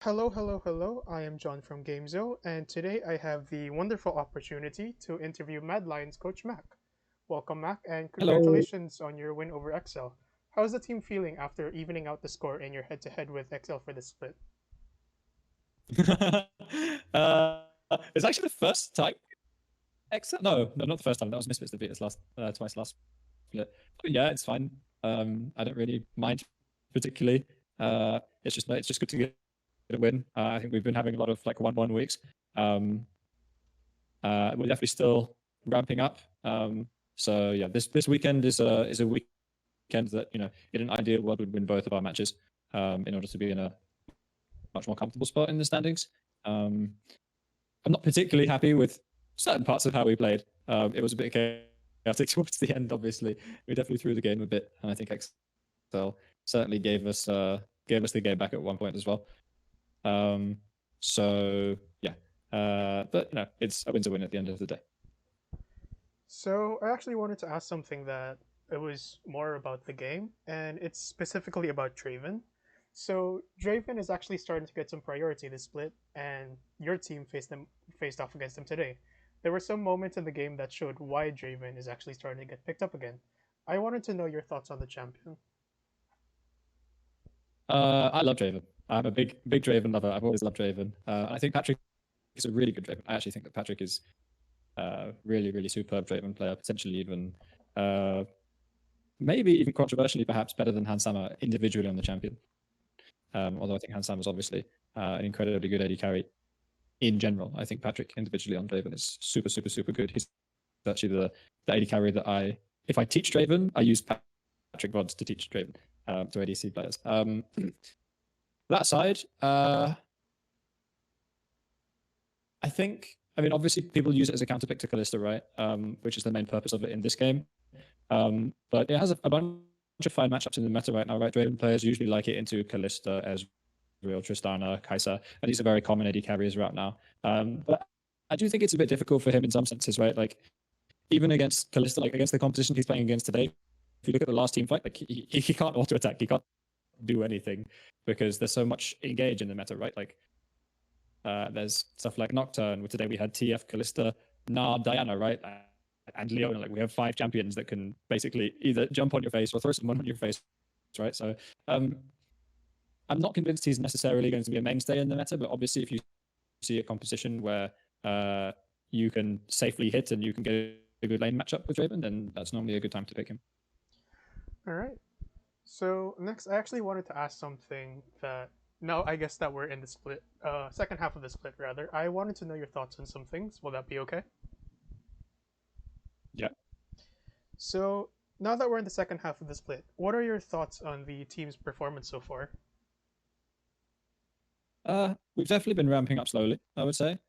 Hello, hello, hello. I am John from Gamezo, and today I have the wonderful opportunity to interview Mad Lions coach Mac. Welcome, Mac, and Hello. congratulations on your win over XL. How's the team feeling after evening out the score in your head to head with XL for the split? uh, it's actually the first time. Except no, not the first time. That was Misfits that beat us last twice last split. But yeah, it's fine. I don't really mind particularly. It's just good to get a win. I think we've been having a lot of like 1-1 weeks. Um, we're definitely still ramping up. So yeah, this weekend is a weekend that in an ideal world would win both of our matches. In order to be in a much more comfortable spot in the standings. Um, I'm not particularly happy with certain parts of how we played. It was a bit chaotic towards the end. Obviously, we definitely threw the game a bit, and I think Excel certainly gave us the game back at one point as well. Um, so yeah, but it's a win's a win at the end of the day. So, I actually wanted to ask something that it was more about the game, and it's specifically about Draven. So, Draven is actually starting to get some priority this split, and your team faced off against him today. There were some moments in the game that showed why Draven is actually starting to get picked up again. I wanted to know your thoughts on the champion. I love Draven. I'm a big Draven lover. I've always loved Draven. I think Patrick is a really good Draven. I actually think that Patrick is really superb Draven player, potentially even uh, maybe even controversially perhaps better than Hansama individually on the champion. Although I think Hansama is obviously an incredibly good AD carry in general. I think Patrick individually on Draven is super good. He's actually the AD carry that if I teach Draven, I use Patrick VODs to teach Draven to ADC players. That aside, I mean, obviously people use it as a counterpick to Kalista, right? Which is the main purpose of it in this game. But it has a bunch of fine matchups in the meta right now, right? Draven players usually like it into Kalista, Ezreal, Tristana, Kai'Sa, and these are very common AD carries right now. But I do think it's a bit difficult for him in some senses, right? Like even against Kalista, like against the competition he's playing against today, if you look at the last team fight, like he can't auto attack, he can't do anything because there's so much engage in the meta, right? Like there's stuff like Nocturne. Today we had TF, Kalista, Nard, Diana, right? And Leona. Like we have 5 champions that can basically either jump on your face or throw someone on your face, right? So I'm not convinced he's necessarily going to be a mainstay in the meta, but obviously if you see a composition where you can safely hit and you can get a good lane matchup with Draven, then that's normally a good time to pick him. All right. So next, I actually wanted to ask something that now I guess that we're in the split, second half of the split rather. I wanted to know your thoughts on some things. Will that be okay? Yeah. So now that we're in the second half of the split, what are your thoughts on the team's performance so far? We've definitely been ramping up slowly, I would say.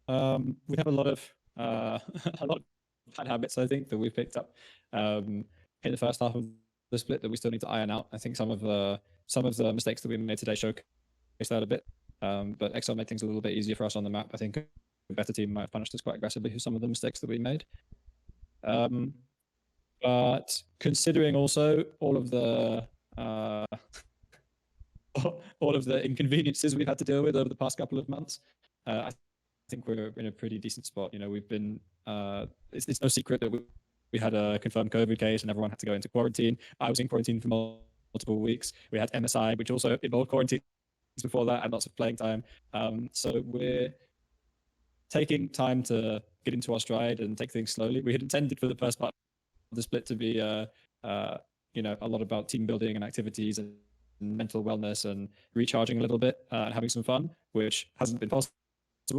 We have a lot of a lot of bad habits, I think, that we've picked up in the first half of the split that we still need to iron out. I think some of the mistakes that we made today showcase that a bit. But XL made things a little bit easier for us on the map. I think a better team might have punished us quite aggressively for some of the mistakes that we made. Um, but considering also uh, all of the inconveniences we've had to deal with over the past couple of months, I think we're in a pretty decent spot. We've been it's no secret that we had a confirmed COVID case and everyone had to go into quarantine. I was in quarantine for multiple weeks. We had MSI, which also involved quarantine before that and lots of playing time. So we're taking time to get into our stride and take things slowly. We had intended for the first part of the split to be a lot about team building and activities and mental wellness and recharging a little bit and having some fun, which hasn't been possible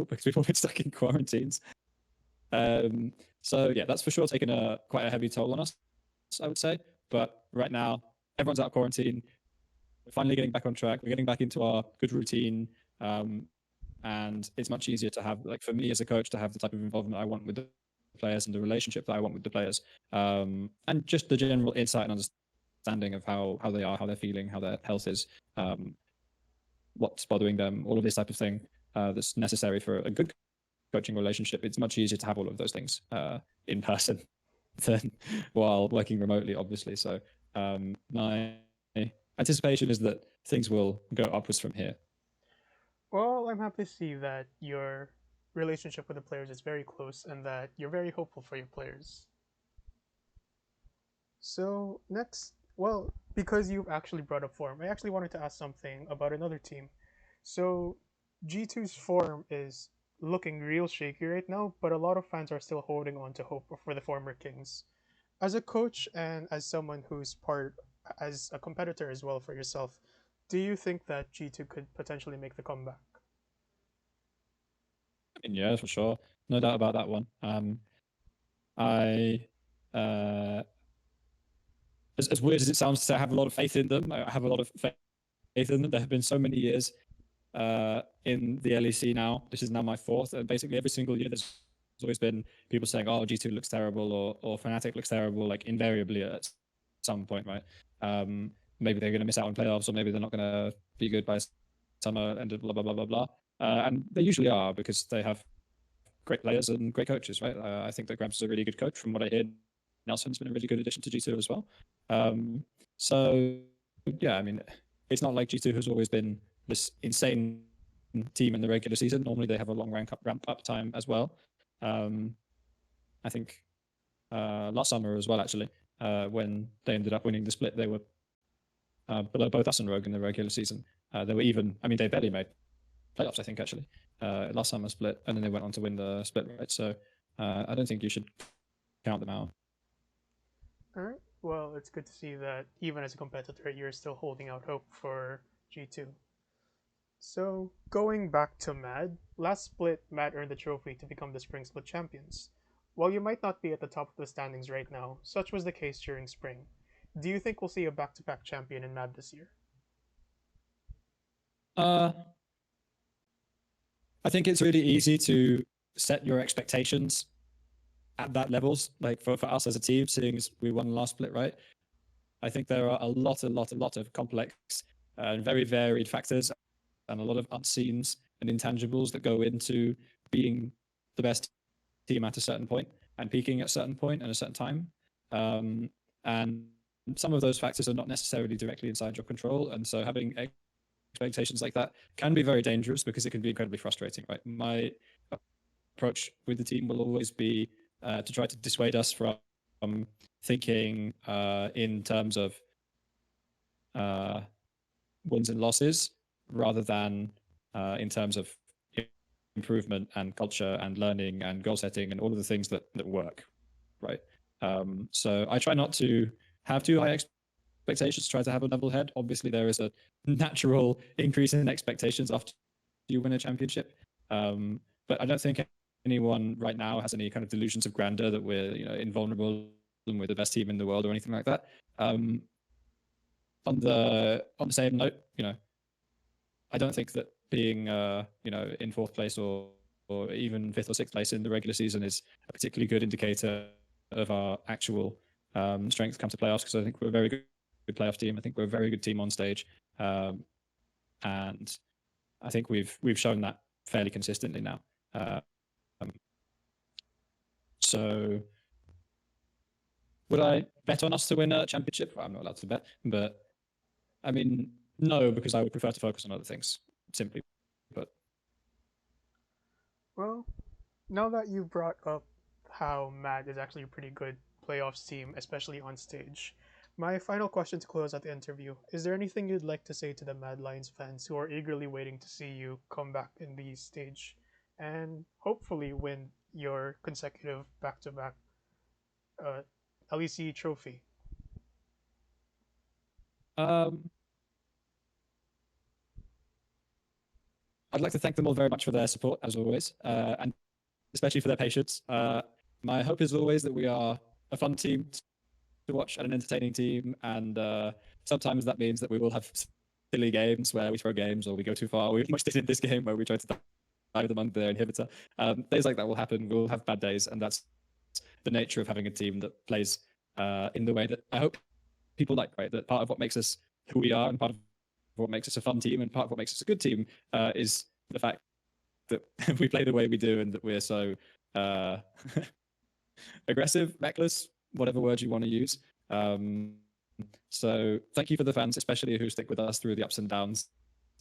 because we've all been stuck in quarantines. So yeah, that's for sure taken quite a heavy toll on us, I would say. But right now, everyone's out of quarantine. We're finally getting back on track. We're getting back into our good routine. And it's much easier to have, like for me as a coach, to have the type of involvement I want with the players and the relationship that I want with the players. And just the general insight and understanding of how they are, how they're feeling, how their health is, what's bothering them, all of this type of thing that's necessary for a good coaching relationship. It's much easier to have all of those things in person than while working remotely, obviously. So my anticipation is that things will go upwards from here. Well, I'm happy to see that your relationship with the players is very close and that you're very hopeful for your players. So, next, well, because you've actually brought up form, I actually wanted to ask something about another team. So, G2's form is looking real shaky right now, but a lot of fans are still holding on to hope for the former Kings. As a coach and as someone who's part, as a competitor as well for yourself, do you think that G2 could potentially make the comeback? I mean, yeah, for sure, no doubt about that one. I as weird as it sounds to have a lot of faith in them, I have a lot of faith in them. There have been so many years in the LEC now. This is now my fourth, and basically every single year there's always been people saying, "Oh, G2 looks terrible," or Fnatic looks terrible, like invariably at some point, right? Maybe they're going to miss out on playoffs, or maybe they're not going to be good by summer, and blah blah blah blah blah. And they usually are because they have great players and great coaches, right? I think that Grabs is a really good coach. From what I hear, Nelson's been a really good addition to G2 as well. So yeah, I mean, it's not like G2 has always been this insane team in the regular season. Normally they have a long ramp up time as well. I think last summer as well, actually, when they ended up winning the split, they were below both us and Rogue in the regular season. They were even, I mean, they barely made playoffs, I think, actually, last summer split, and then they went on to win the split, right? So I don't think you should count them out. All right. Well, it's good to see that even as a competitor, you're still holding out hope for G2. So, going back to Mad, last split, Mad earned the trophy to become the Spring Split champions. While you might not be at the top of the standings right now, such was the case during Spring. Do you think we'll see a back to back champion in Mad this year? Uh, I think it's really easy to set your expectations at that levels. Like for us as a team, seeing as we won last split, right? I think there are a lot of complex and very varied factors and a lot of unseens and intangibles that go into being the best team at a certain point and peaking at a certain point and a certain time. And some of those factors are not necessarily directly inside your control. And so having expectations like that can be very dangerous because it can be incredibly frustrating, right? My approach with the team will always be to try to dissuade us from thinking in terms of wins and losses rather than in terms of improvement and culture and learning and goal setting and all of the things that work, right? So I try not to have too high expectations, try to have a level head. Obviously, there is a natural increase in expectations after you win a championship. But I don't think anyone right now has any kind of delusions of grandeur that we're invulnerable and we're the best team in the world or anything like that. On the same note, I don't think that being in fourth place or even fifth or sixth place in the regular season is a particularly good indicator of our actual strength come to playoffs, because I think we're a very good playoff team. I think we're a very good team on stage, and I think we've shown that fairly consistently now. So would I bet on us to win a championship? Well, I'm not allowed to bet, but I mean, no, because I would prefer to focus on other things, simply put. Well, now that you brought up how Mad is actually a pretty good playoffs team, especially on stage, my final question to close out the interview: is there anything you'd like to say to the Mad Lions fans who are eagerly waiting to see you come back in the stage and hopefully win your consecutive back-to-back LEC trophy? Um, I'd like to thank them all very much for their support, as always, and especially for their patience. My hope is always that we are a fun team to watch and an entertaining team, and sometimes that means that we will have silly games where we throw games or we go too far. We almost did in this game where we tried to dive them under their inhibitor. Days like that will happen. We'll have bad days, and that's the nature of having a team that plays in the way that I hope people like, right? That part of what makes us who we are and part of what makes us a fun team and part of what makes us a good team is the fact that we play the way we do and that we're so aggressive, reckless, whatever word you want to use. So thank you for the fans, especially who stick with us through the ups and downs.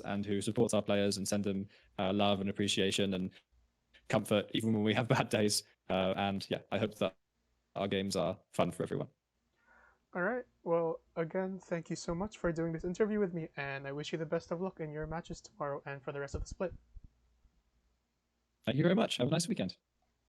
and who supports our players and send them love and appreciation and comfort even when we have bad days. And yeah, I hope that our games are fun for everyone. All right. Well, again, thank you so much for doing this interview with me, and I wish you the best of luck in your matches tomorrow and for the rest of the split. Thank you very much. Have a nice weekend.